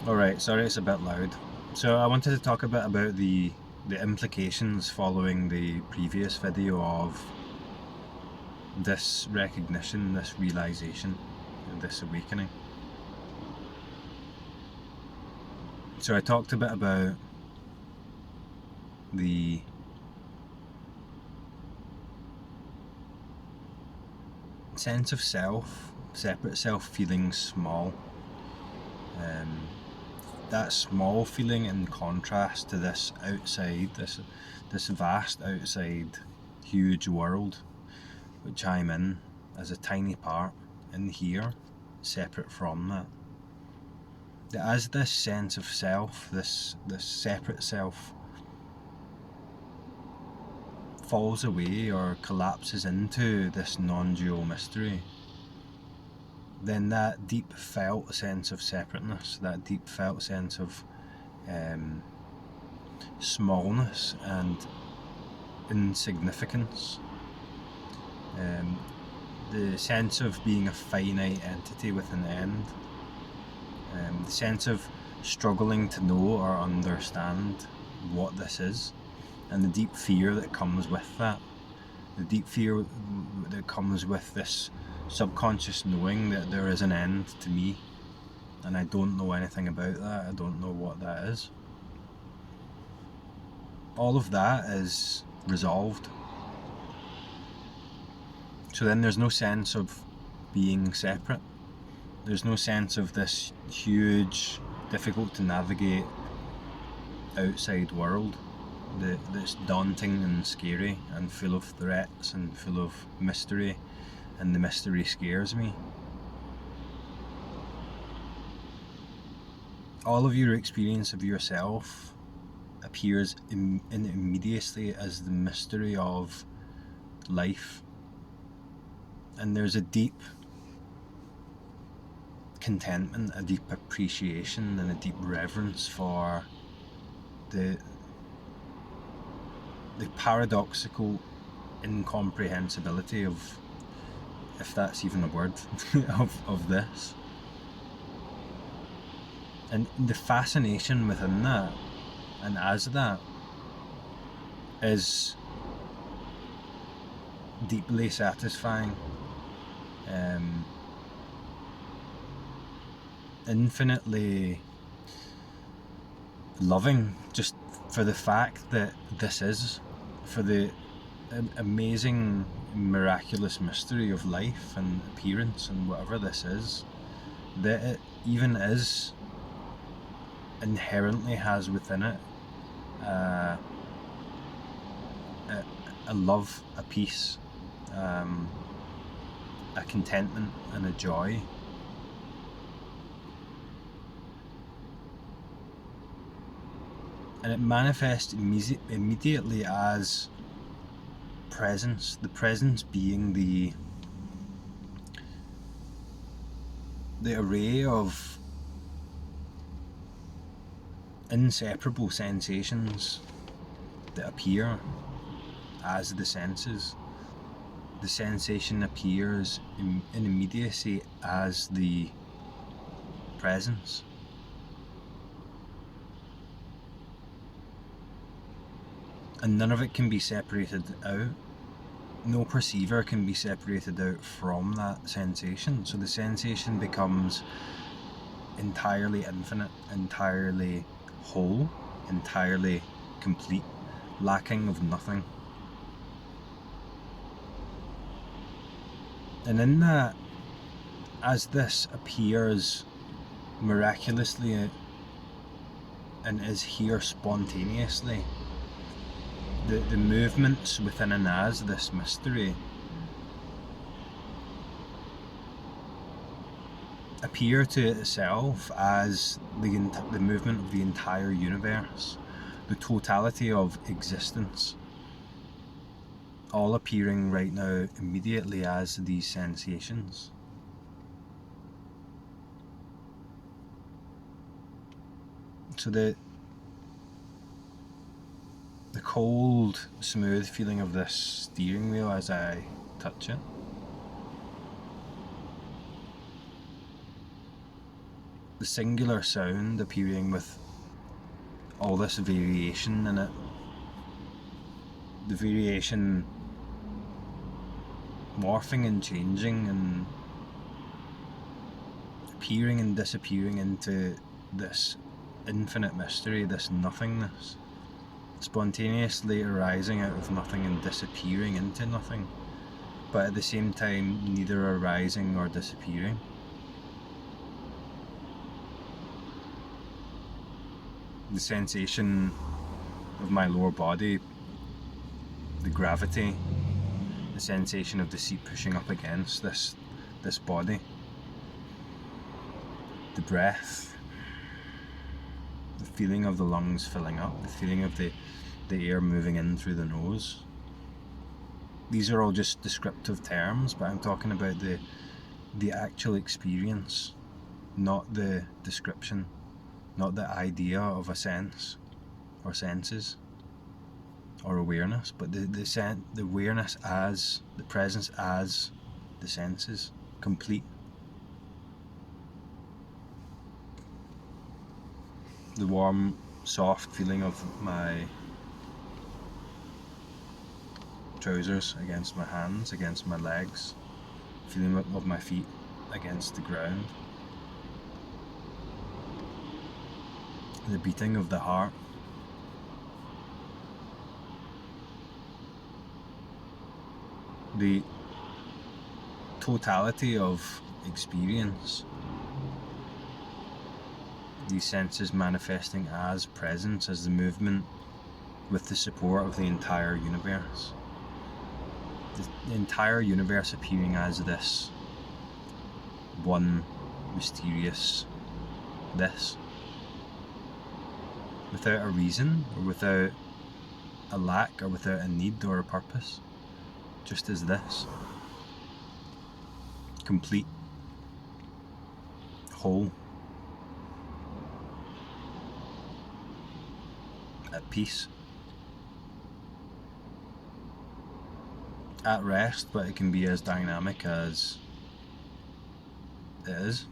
Alright, sorry it's a bit loud. So I wanted to talk a bit about the implications following the previous video of this recognition, this realization, this awakening. So I talked a bit about the sense of self, separate self feeling small. That small feeling in contrast to this outside, this vast outside huge world which I'm in as a tiny part in here, separate from that. As this sense of self, this separate self falls away or collapses into this non-dual mystery, then that deep felt sense of separateness, that deep felt sense of smallness and insignificance, the sense of being a finite entity with an end, the sense of struggling to know or understand what this is, and the deep fear that comes with that, the deep fear that comes with this subconscious knowing that there is an end to me and I don't know anything about that, I don't know what that is. All of that is resolved. So then there's no sense of being separate. There's no sense of this huge, difficult to navigate outside world that's daunting and scary and full of threats and full of mystery, and the mystery scares me. All of your experience of yourself appears immediately as the mystery of life, and there's a deep contentment, a deep appreciation and a deep reverence for the paradoxical incomprehensibility of, if that's even a word, of this. And the fascination within that, and as that, is deeply satisfying, infinitely loving, just for the fact that this is, for the amazing, miraculous mystery of life and appearance and whatever this is, that it even is inherently has within it a love, a peace, a contentment and a joy. And it manifests immediately as presence, the presence being the array of inseparable sensations that appear as the senses. The sensation appears in immediacy as the presence. And none of it can be separated out. No perceiver can be separated out from that sensation. So the sensation becomes entirely infinite, entirely whole, entirely complete, lacking of nothing. And in that, as this appears miraculously and is here spontaneously, the movements within and as this mystery appear to itself as the movement of the entire universe, the totality of existence, all appearing right now immediately as these sensations. So the cold, smooth feeling of this steering wheel as I touch it, the singular sound appearing with all this variation in it. The variation morphing and changing and appearing and disappearing into this infinite mystery, this nothingness, spontaneously arising out of nothing and disappearing into nothing, but at the same time neither arising nor disappearing. The sensation of my lower body, the gravity, the sensation of the seat pushing up against this body, the breath, the feeling of the lungs filling up, the feeling of the air moving in through the nose. These are all just descriptive terms, but I'm talking about the actual experience, not the description, not the idea of a sense or senses or awareness, but the awareness as, the presence as the senses, complete. The warm, soft feeling of my trousers against my hands, against my legs, feeling of my feet against the ground, the beating of the heart, the totality of experience, these senses manifesting as presence, as the movement with the support of the entire universe. The entire universe appearing as this one mysterious this, without a reason or without a lack or without a need or a purpose, just as this, complete, whole, at peace, at rest, but it can be as dynamic as it is.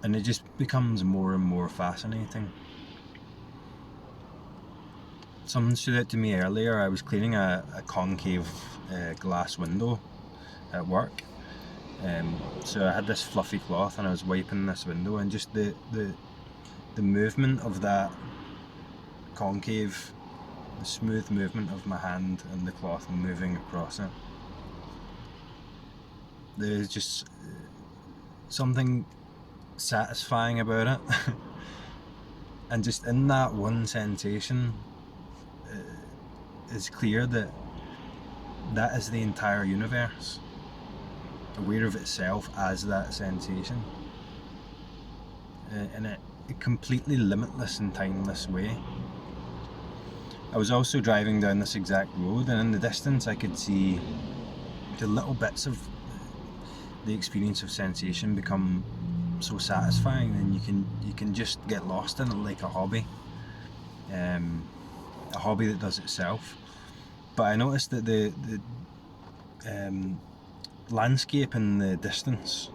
And it just becomes more and more fascinating. Something stood out to me earlier. I was cleaning a concave glass window at work. So I had this fluffy cloth and I was wiping this window, and just the movement of that concave, the smooth movement of my hand and the cloth moving across it. There's just something satisfying about it. And just in that one sensation, it's clear that that is the entire universe, aware of itself as that sensation, in a completely limitless and timeless way. I was also driving down this exact road, and in the distance I could see the little bits of the experience of sensation become so satisfying, and you can just get lost in it like a hobby that does itself. But I noticed that the landscape in the distance,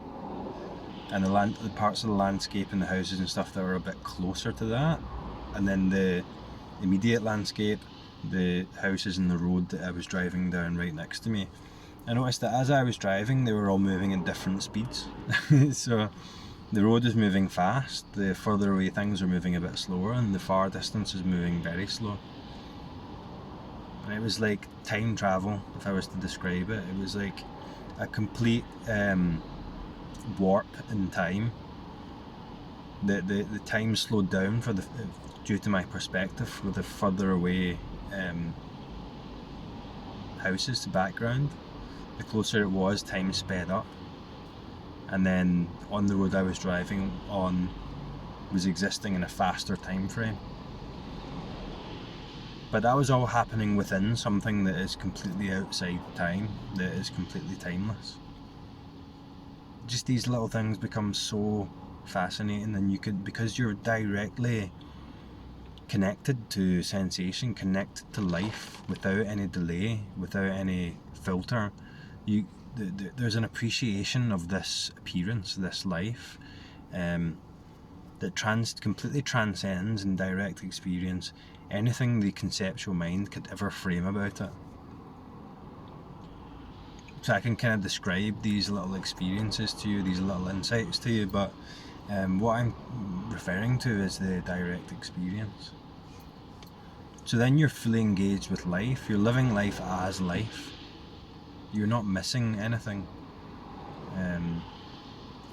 and the parts of the landscape and the houses and stuff that were a bit closer to that, and then the immediate landscape, the houses and the road that I was driving down right next to me, I noticed that as I was driving they were all moving at different speeds. So the road is moving fast, the further away things are moving a bit slower, and the far distance is moving very slow. And it was like time travel, if I was to describe it. It was like a complete warp in time. The time slowed down due to my perspective, for the further away houses to background. The closer it was, time sped up. And then on the road I was driving on was existing in a faster time frame. But that was all happening within something that is completely outside time, that is completely timeless. Just these little things become so fascinating, and you could, because you're directly connected to sensation, connected to life without any delay, without any filter. There's an appreciation of this appearance, this life, that completely transcends in direct experience anything the conceptual mind could ever frame about it. So I can kind of describe these little experiences to you, these little insights to you, but what I'm referring to is the direct experience. So then you're fully engaged with life, you're living life as life, you're not missing anything.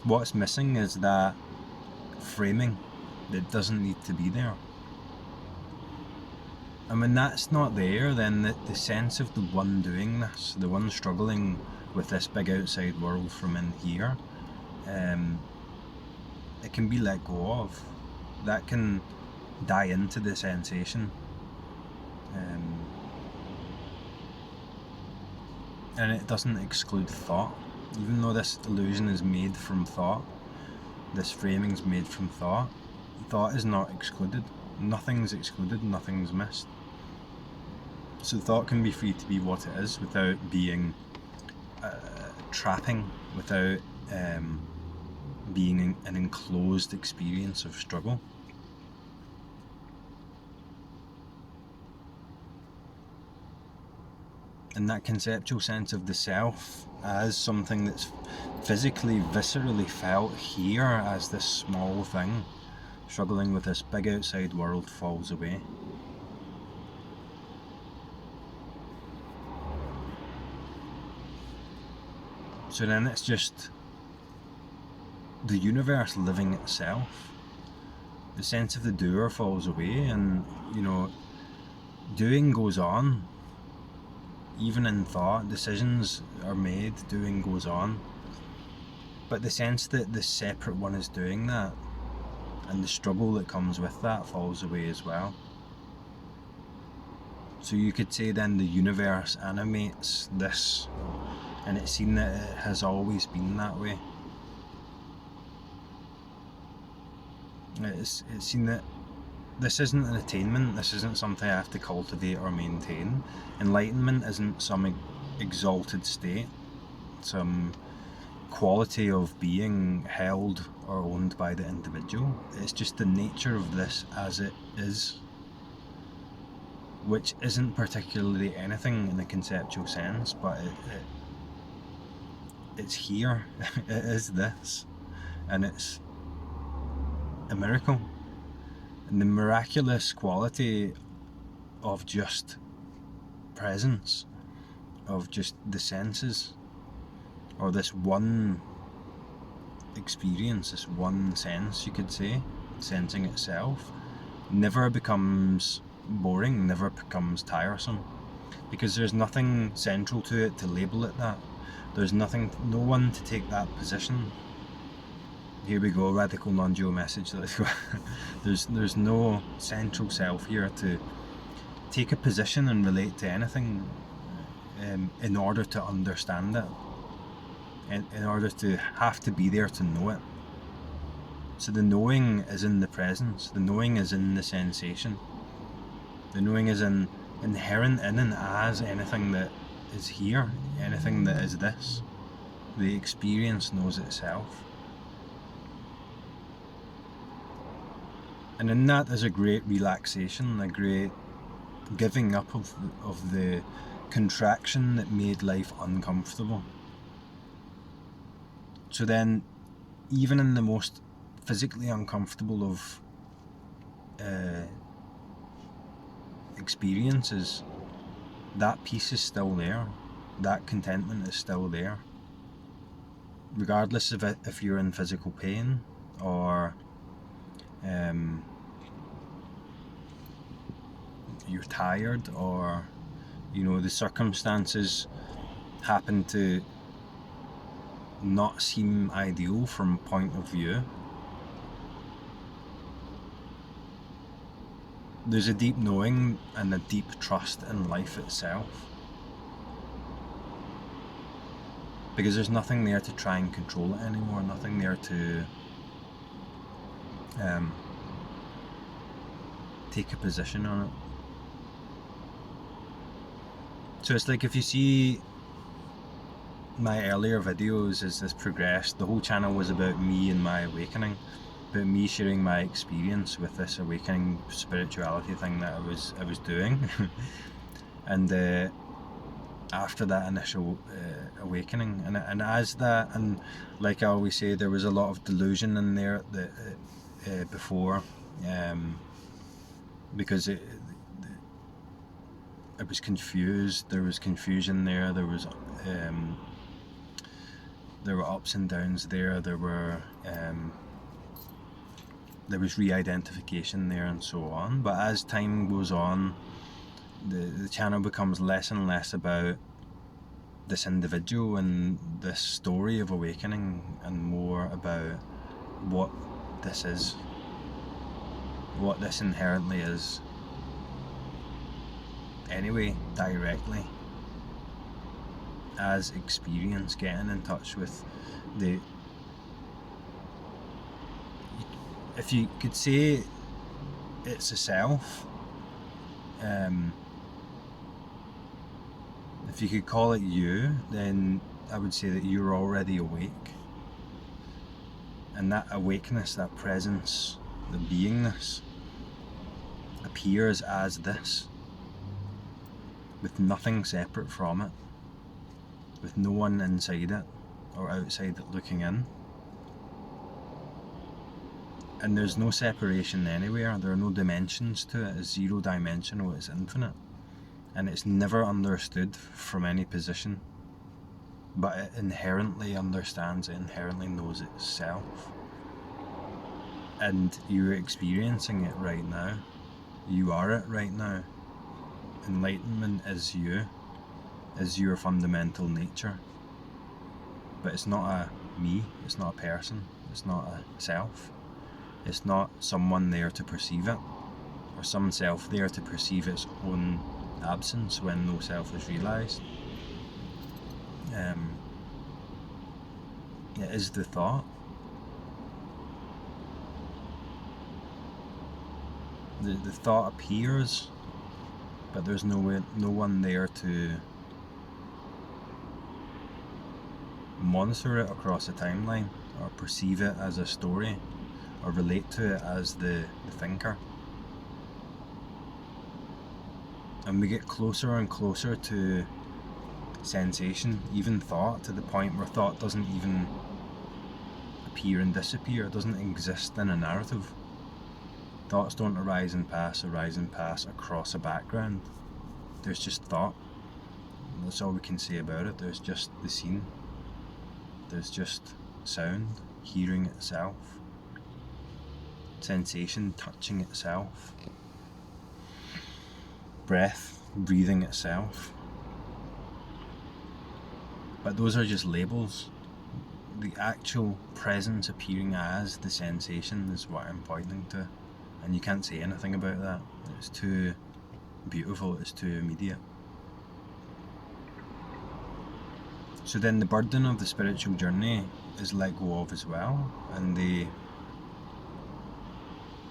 What's missing is that framing that doesn't need to be there. And when that's not there, then the sense of the one doing this, the one struggling with this big outside world from in here, it can be let go of. That can die into the sensation. And it doesn't exclude thought. Even though this illusion is made from thought, this framing's made from thought, thought is not excluded. Nothing's excluded, nothing's missed. So thought can be free to be what it is without being trapping, without being an enclosed experience of struggle. And that conceptual sense of the self as something that's physically, viscerally felt here as this small thing struggling with this big outside world falls away. So then it's just the universe living itself. The sense of the doer falls away, and doing goes on. Even in thought, decisions are made, doing goes on. But the sense that the separate one is doing that, and the struggle that comes with that, falls away as well. So you could say then the universe animates this, and it's seen that it has always been that way. It's seen that this isn't an attainment, this isn't something I have to cultivate or maintain. Enlightenment isn't some exalted state, some quality of being held or owned by the individual. It's just the nature of this as it is, which isn't particularly anything in the conceptual sense, but it's here. It is this, and it's a miracle. And the miraculous quality of just presence, of just the senses, or this one experience, this one sense, you could say, sensing itself, never becomes boring, never becomes tiresome, because there's nothing central to it to label it that. There's no one to take that position. Here we go, radical non-dual message. There's no central self here to take a position and relate to anything in order to understand it, in order to have to be there to know it. So the knowing is in the presence, the knowing is in the sensation, the knowing is inherent in and as anything that is here, anything that is this. The experience knows itself. And in that there's a great relaxation, a great giving up of the contraction that made life uncomfortable. So then, even in the most physically uncomfortable of experiences, that peace is still there, that contentment is still there, regardless of if you're in physical pain or you're tired, or the circumstances happen to not seem ideal from point of view. There's a deep knowing and a deep trust in life itself, because there's nothing there to try and control it anymore, nothing there to take a position on it. So it's like if you see my earlier videos as this progressed, the whole channel was about me and my awakening, about me sharing my experience with this awakening spirituality thing that I was doing. And after that initial awakening, and as that, and like I always say, there was a lot of delusion in there that before, because it was confused. There was confusion there. There were ups and downs there. There was re-identification there, and so on. But as time goes on, the channel becomes less and less about this individual and this story of awakening, and more about what this is, what this inherently is. Anyway, directly, as experience, getting in touch with the, if you could say it's a self, if you could call it you, then I would say that you're already awake. And that awakeness, that presence, the beingness, appears as this, with nothing separate from it, with no one inside it or outside it looking in. And there's no separation anywhere, there are no dimensions to it, it's zero dimensional, it's infinite. And it's never understood from any position, but it inherently understands, it inherently knows itself. And you're experiencing it right now. You are it right now. Enlightenment is you, is your fundamental nature. But it's not a me, it's not a person, it's not a self. It's not someone there to perceive it, or some self there to perceive its own absence when no self is realised. It is the thought. The thought appears, but there's no one there to monitor it across a timeline, or perceive it as a story, or relate to it as the thinker. And we get closer and closer to sensation, even thought, to the point where thought doesn't even appear and disappear, it doesn't exist in a narrative. Thoughts don't arise and pass across a background. There's just thought. That's all we can say about it. There's just the scene. There's just sound, hearing itself, sensation touching itself, breath breathing itself. But those are just labels. The actual presence appearing as the sensation is what I'm pointing to. And you can't say anything about that. It's too beautiful, it's too immediate. So then the burden of the spiritual journey is let go of as well, and the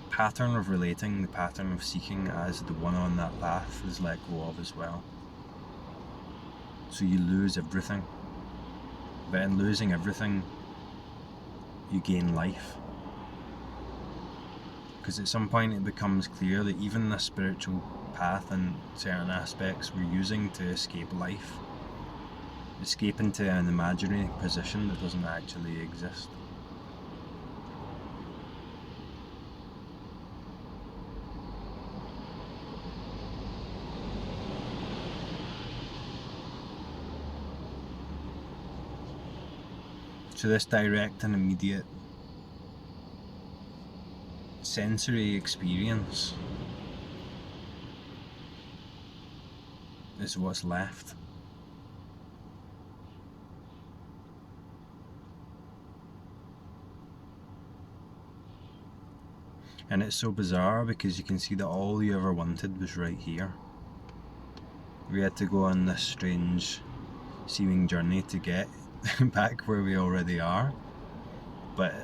pattern of relating, the pattern of seeking as the one on that path is let go of as well. So you lose everything, but in losing everything you gain life. Because at some point it becomes clear that even the spiritual path and certain aspects we're using to escape life, escape into an imaginary position that doesn't actually exist. So this direct and immediate sensory experience is what's left. And it's so bizarre because you can see that all you ever wanted was right here. We had to go on this strange seeming journey to get back where we already are, but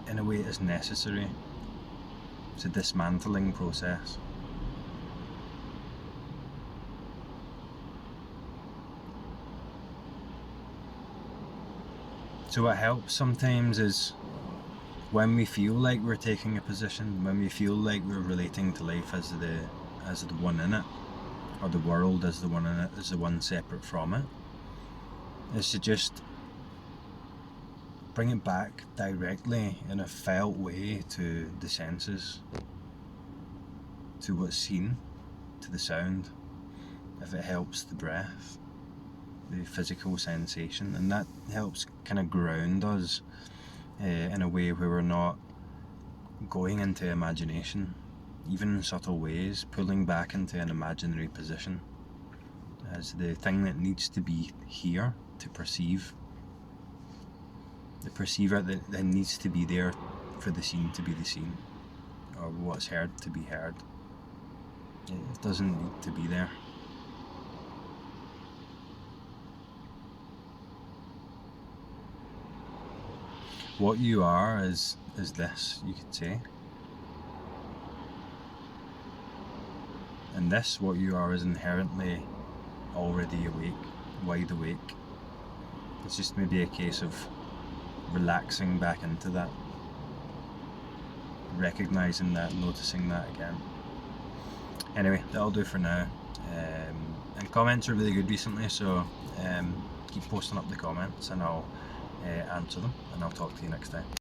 in a way it's necessary. It's a dismantling process. So what helps sometimes is when we feel like we're taking a position, when we feel like we're relating to life as the one in it, or the world as the one in it, as the one separate from it, is to just bring it back directly in a felt way to the senses, to what's seen, to the sound, if it helps, the breath, the physical sensation, and that helps kind of ground us in a way where we're not going into imagination, even in subtle ways, pulling back into an imaginary position as the thing that needs to be here to perceive, the perceiver that needs to be there for the scene to be the scene, or what's heard to be heard. It doesn't need to be there. What you are is this, you could say. And this, what you are, is inherently already awake, wide awake. It's just maybe a case of relaxing back into that, recognizing that, noticing that again. Anyway, that'll do for now. And comments are really good recently, so keep posting up the comments and I'll answer them, and I'll talk to you next time.